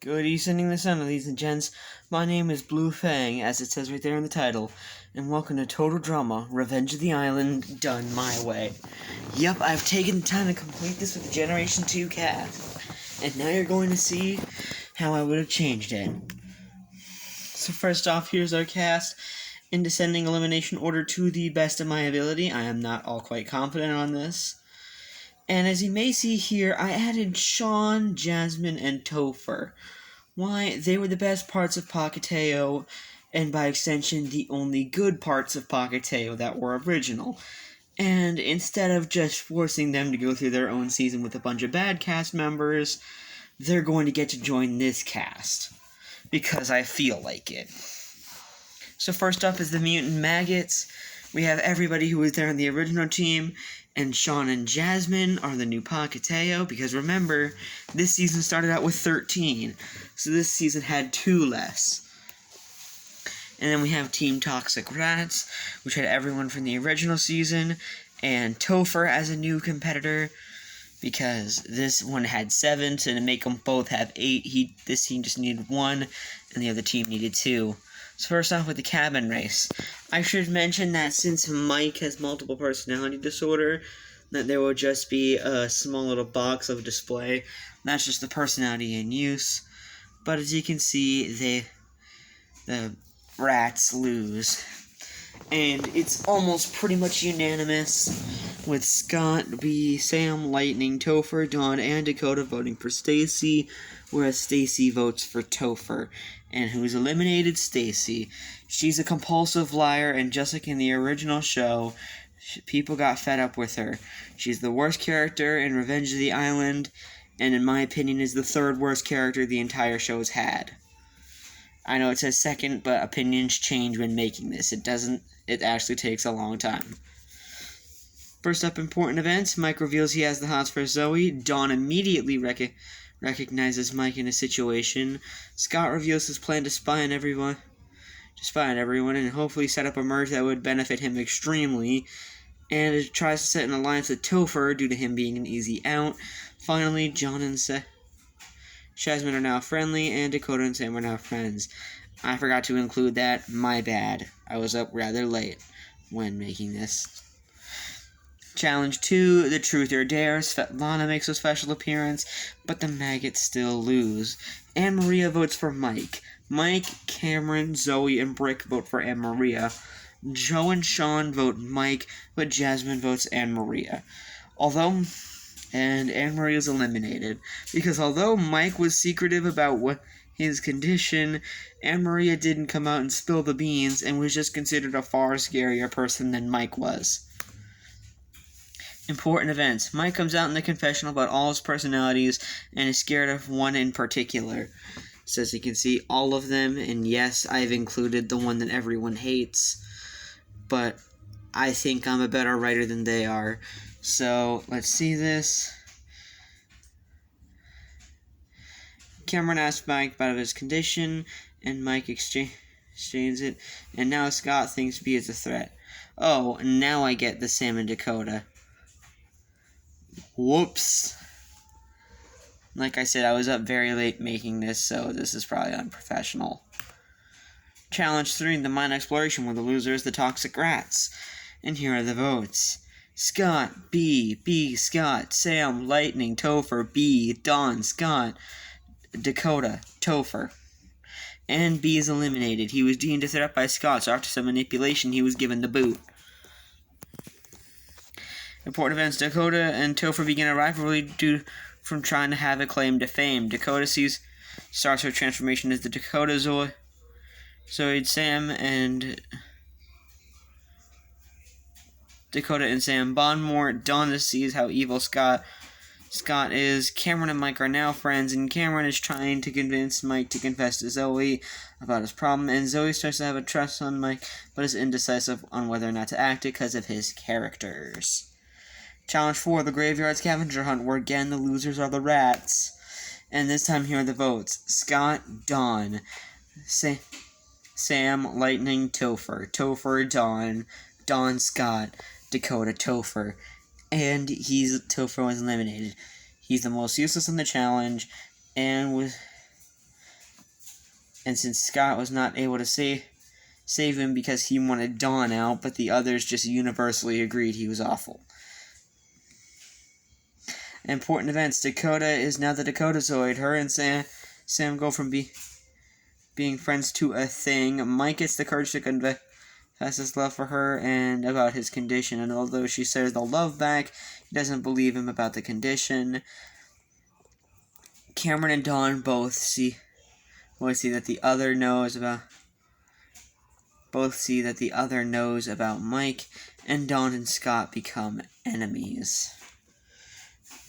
Good evening, ladies and gents. My name is Blue Fang, as it says right there in the title, and welcome to Total Drama, Revenge of the Island, done my way. Yep, I've taken the time to complete this with the Generation 2 cast, and now you're going to see how I would have changed it. So first off, here's our cast, in descending elimination order to the best of my ability. I am not all quite confident on this. And as you may see here, I added Sean, Jasmine, and Topher. Why? They were the best parts of Pocateo, and by extension, the only good parts of Pocateo that were original. And instead of just forcing them to go through their own season with a bunch of bad cast members, they're going to get to join this cast. Because I feel like it. So first up is the Mutant Maggots. We have everybody who was there on the original team, and Sean and Jasmine are the new Pocateo, because remember, this season started out with 13, so this season had 2 less. And then we have Team Toxic Rats, which had everyone from the original season, and Topher as a new competitor, because this one had 7, so to make them both have 8, this team just needed 1, and the other team needed 2. So first off with the cabin race. I should mention that since Mike has multiple personality disorder, that there will just be a small little box of display. That's just the personality in use. But as you can see, the rats lose. And it's almost pretty much unanimous, with Scott, B, Sam, Lightning, Topher, Dawn, and Dakota voting for Stacy, whereas Stacy votes for Topher. And who's eliminated? Stacy. She's a compulsive liar, and just like in the original show, people got fed up with her. She's the worst character in Revenge of the Island, and in my opinion is the 3rd worst character the entire show's had. I know it says second, but opinions change when making this. It actually takes a long time. First up, important events. Mike reveals he has the hots for Zoe. Dawn immediately recognizes Mike in a situation. Scott reveals his plan to spy on everyone, and hopefully set up a merge that would benefit him extremely. And it tries to set an alliance with Topher due to him being an easy out. Finally, John and Jasmine are now friendly, and Dakota and Sam are now friends. I forgot to include that. My bad. I was up rather late when making this. Challenge 2, the Truth or Dare. Svetlana makes a special appearance, but the Maggots still lose. Anne Maria votes for Mike. Mike, Cameron, Zoe, and Brick vote for Anne Maria. Joe and Sean vote Mike, but Jasmine votes Anne Maria. And Anne Maria is eliminated, because although Mike was secretive about his condition, Anne Maria didn't come out and spill the beans, and was just considered a far scarier person than Mike was. Important events. Mike comes out in the confessional about all his personalities and is scared of one in particular. So as you can see, all of them, and yes, I've included the one that everyone hates, but I think I'm a better writer than they are. So let's see this. Cameron asks Mike about his condition, and Mike exchanges it, and now Scott thinks B is a threat. Oh, now I get the Sam and Dakota. Whoops. Like I said, I was up very late making this, so this is probably unprofessional. Challenge 3, the Mind Exploration, where the loser is the Toxic Rats. And here are the votes. Scott, B, Scott, Sam, Lightning, Topher, B, Dawn, Scott, Dakota, Topher. And B is eliminated. He was deemed a threat by Scott, so after some manipulation, he was given the boot. Important events. Dakota and Topher begin a rivalry due from trying to have a claim to fame. Dakota starts her transformation as the Dakota Zoid, Sam and Dakota and Sam bond more. Dawn sees how evil Scott is. Cameron and Mike are now friends, and Cameron is trying to convince Mike to confess to Zoe about his problem, and Zoe starts to have a trust on Mike, but is indecisive on whether or not to act it because of his characters. Challenge 4, the Graveyard Scavenger Hunt, where again the losers are the rats. And this time here are the votes. Scott, Dawn, Sam, Lightning, Topher, Dawn, Scott, Dakota, Topher. And Topher was eliminated. He's the most useless in the challenge, and And since Scott was not able to save him because he wanted Dawn out, but the others just universally agreed he was awful. Important events. Dakota is now the Dakota Zoid. Her and Sam go from being friends to a thing. Mike gets the courage to confess his love for her and about his condition. And although she says they'll love back, he doesn't believe him about the condition. Cameron and Dawn both see that the other knows about Mike, and Dawn and Scott become enemies.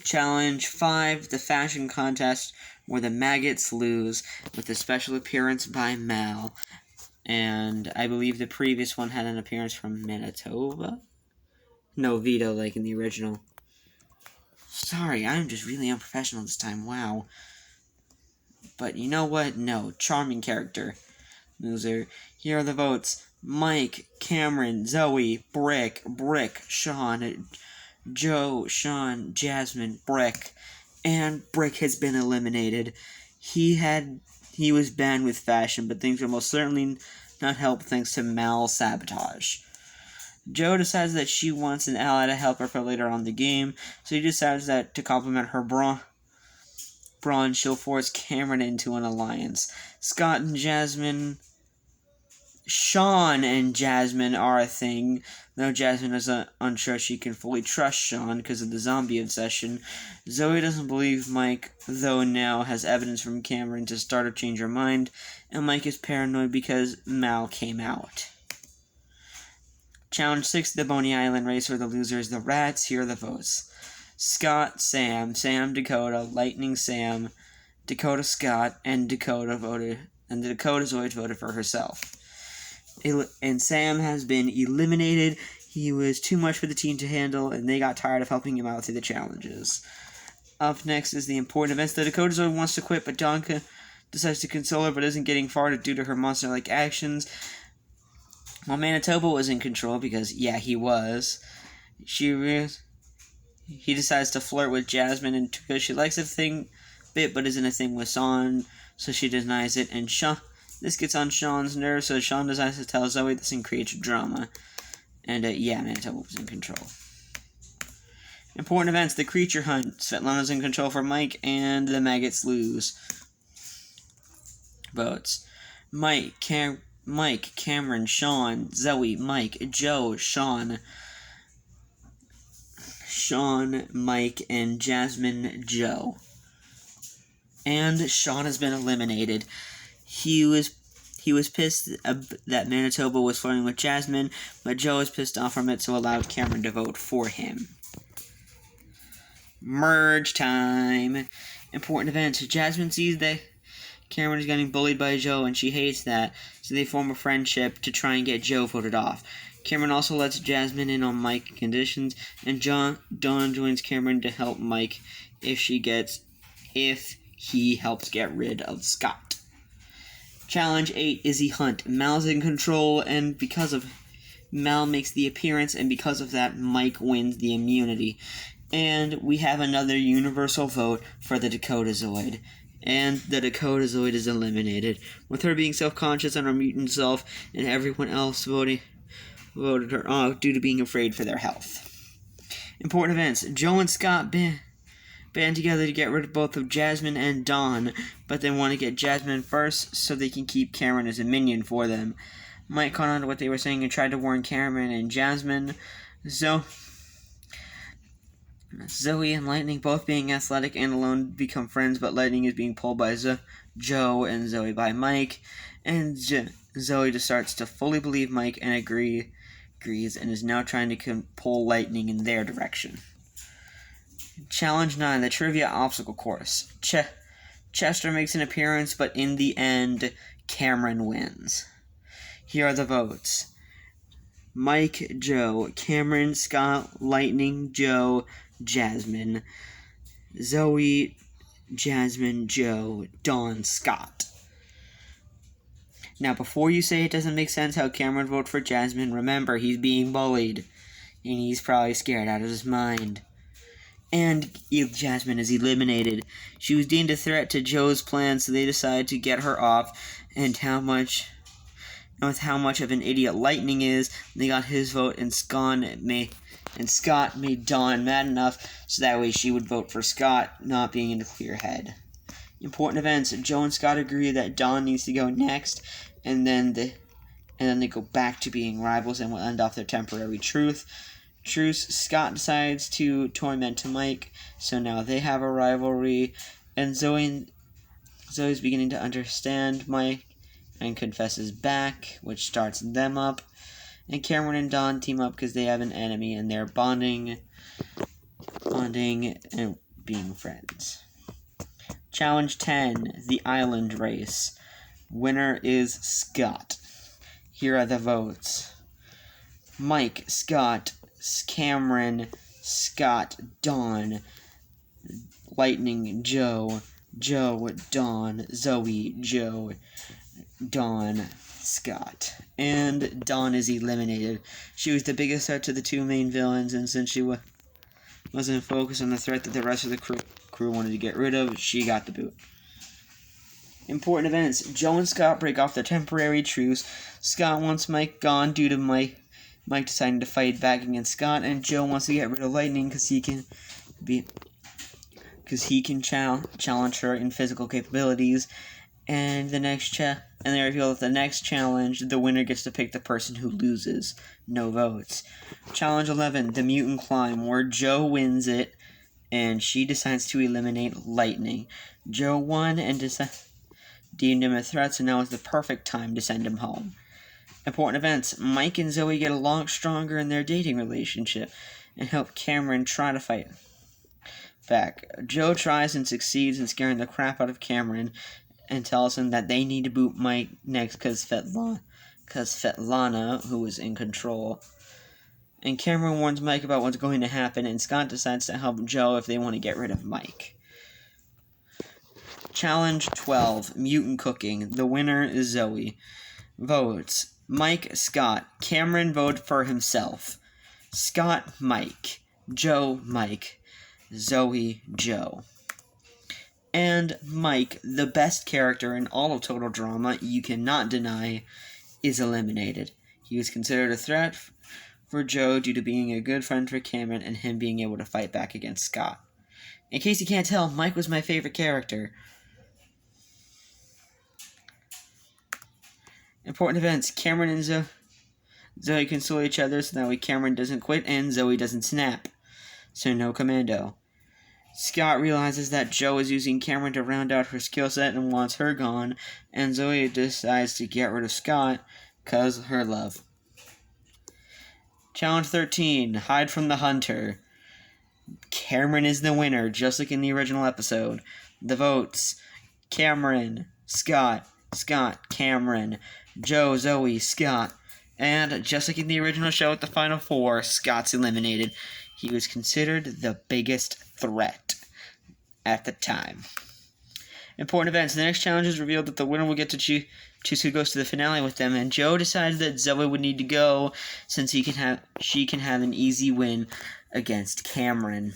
Challenge 5, the fashion contest where the maggots lose, with a special appearance by Mal. And I believe the previous one had an appearance from Manitoba? No, Vito, like in the original. Sorry, I'm just really unprofessional this time, wow. But you know what? No, charming character. Loser. Here are the votes. Mike, Cameron, Zoe, Brick, Sean, Joe, Sean, Jasmine, Brick. And Brick has been eliminated. He was banned with fashion, but things will most certainly not help thanks to Mal's sabotage. Joe decides that she wants an ally to help her for later on in the game, so he decides that to complement her brawn, she'll force Cameron into an alliance. Sean and Jasmine are a thing, though Jasmine is unsure she can fully trust Sean because of the zombie obsession. Zoe doesn't believe Mike, though now has evidence from Cameron to start or change her mind, and Mike is paranoid because Mal came out. Challenge 6, the Boney Island race, where the loser is the rats. Here are the votes. Scott, Sam, Dakota, Lightning Sam, Dakota Scott, and the Dakota Zoid voted for herself. And Sam has been eliminated. He was too much for the team to handle, and they got tired of helping him out through the challenges. Up next is the important events. The Dakota Zoid wants to quit, but Donka decides to console her, but isn't getting far due to her monster-like actions. While Manitoba was in control, because, yeah, he was, he decides to flirt with Jasmine, and because she likes a bit, but isn't a thing with Sean, so she denies it, and this gets on Sean's nerves, so Sean decides to tell Zoe this and creates drama. And, Manitoba was in control. Important events, the creature hunt. Svetlana's in control for Mike, and the maggots lose. Votes. Mike, Cameron, Sean, Zoe, Mike, Joe, Sean, Mike, and Jasmine, Joe. And Sean has been eliminated. He was pissed that Manitoba was flirting with Jasmine, but Joe was pissed off from it, so allowed Cameron to vote for him. Merge time. Important events. Jasmine sees that Cameron is getting bullied by Joe, and she hates that, so they form a friendship to try and get Joe voted off. Cameron also lets Jasmine in on Mike's conditions, and Dawn joins Cameron to help Mike if he helps get rid of Scott. Challenge 8, Izzy Hunt. Mal's in control, and because of Mal makes the appearance, and because of that, Mike wins the immunity. And we have another universal vote for the Dakota Zoid. And the Dakota Zoid is eliminated, with her being self-conscious on her mutant self, and everyone else voted her off due to being afraid for their health. Important events. Joe and Scott band together to get rid of both of Jasmine and Dawn, but they want to get Jasmine first so they can keep Cameron as a minion for them. Mike caught on to what they were saying and tried to warn Cameron and Jasmine. Zoe and Lightning, both being athletic and alone, become friends, but Lightning is being pulled by Joe and Zoe by Mike, and Zoe just starts to fully believe Mike and agrees and is now trying to pull Lightning in their direction. Challenge 9, the Trivia Obstacle Course. Chester makes an appearance, but in the end, Cameron wins. Here are the votes. Mike, Joe, Cameron, Scott, Lightning, Joe, Jasmine, Zoe, Jasmine, Joe, Dawn, Scott. Now, before you say it doesn't make sense how Cameron voted for Jasmine, remember, he's being bullied, and he's probably scared out of his mind. and Jasmine is eliminated. She was deemed a threat to Joe's plan, so they decided to get her off, and with how much of an idiot Lightning is, they got his vote, and Scott made Dawn mad enough so that way she would vote for Scott, not being in a clear head. Important events. Joe and Scott agree that Dawn needs to go next, and then they go back to being rivals and will end off their temporary truce. Scott decides to torment Mike, so now they have a rivalry, and Zoe's beginning to understand Mike and confesses back, which starts them up. And Cameron and Dawn team up because they have an enemy, and they're bonding and being friends. Challenge 10, the Island Race. Winner is Scott. Here are the votes. Mike, Scott, Cameron, Scott, Dawn, Lightning, Joe, Dawn, Zoe, Joe, Dawn, Scott. And Dawn is eliminated. She was the biggest threat to the two main villains, and since she wasn't focused on the threat that the rest of the crew wanted to get rid of, she got the boot. Important events. Joe and Scott break off the temporary truce. Scott wants Mike gone due to Mike deciding to fight back against Scott, and Joe wants to get rid of Lightning because he can challenge her in physical capabilities. And they reveal that the next challenge, the winner gets to pick the person who loses. No votes. Challenge 11, the Mutant Climb, where Joe wins it, and she decides to eliminate Lightning. Joe won and deemed him a threat, so now is the perfect time to send him home. Important events. Mike and Zoe get along stronger in their dating relationship and help Cameron try to fight back. Joe tries and succeeds in scaring the crap out of Cameron and tells him that they need to boot Mike next because Svetlana, who is in control. And Cameron warns Mike about what's going to happen, and Scott decides to help Joe if they want to get rid of Mike. Challenge 12, Mutant Cooking. The winner is Zoe. Votes. Mike, Scott. Cameron voted for himself. Scott, Mike. Joe, Mike. Zoe, Joe. And Mike, the best character in all of Total Drama, you cannot deny, is eliminated. He was considered a threat for Joe due to being a good friend for Cameron and him being able to fight back against Scott. In case you can't tell, Mike was my favorite character. Important events. Cameron and Zoe console each other so that way Cameron doesn't quit and Zoe doesn't snap. So no commando. Scott realizes that Joe is using Cameron to round out her skill set and wants her gone, and Zoe decides to get rid of Scott because her love. Challenge 13, Hide from the Hunter. Cameron is the winner, just like in the original episode. The votes. Cameron, Scott, Cameron, Joe, Zoe, Scott. And just like in the original show at the Final Four, Scott's eliminated. He was considered the biggest threat at the time. Important events. The next challenge is revealed that the winner will get to choose who goes to the finale with them, and Joe decided that Zoe would need to go since she can have an easy win against Cameron.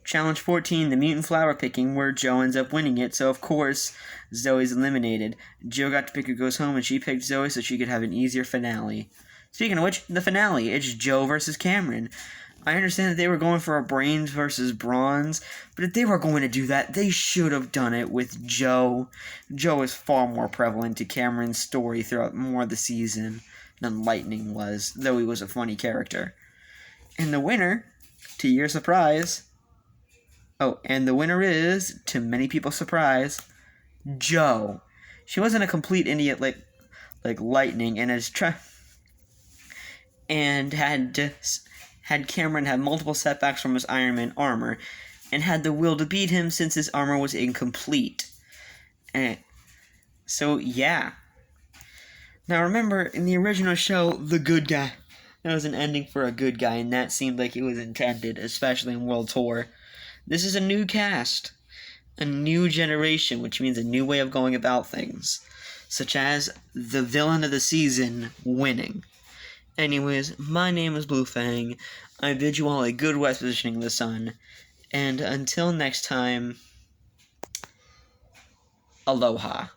Challenge 14, the mutant flower picking, where Joe ends up winning it, so of course Zoe's eliminated. Joe got to pick who goes home, and she picked Zoe so she could have an easier finale. Speaking of which, the finale, it's Joe versus Cameron. I understand that they were going for a brains versus bronze, but if they were going to do that, they should have done it with Joe. Joe is far more prevalent to Cameron's story throughout more of the season than Lightning was, though he was a funny character. And the winner, to your surprise... and the winner is, to many people's surprise, Joe. She wasn't a complete idiot like Lightning, and had Cameron had multiple setbacks from his Iron Man armor, and had the will to beat him since his armor was incomplete. So, yeah. Now, remember, in the original show, the good guy, there was an ending for a good guy, and that seemed like it was intended, especially in World Tour. This is a new cast, a new generation, which means a new way of going about things, such as the villain of the season winning. Anyways, my name is Blue Fang. I bid you all a good west positioning of the sun. And until next time, aloha.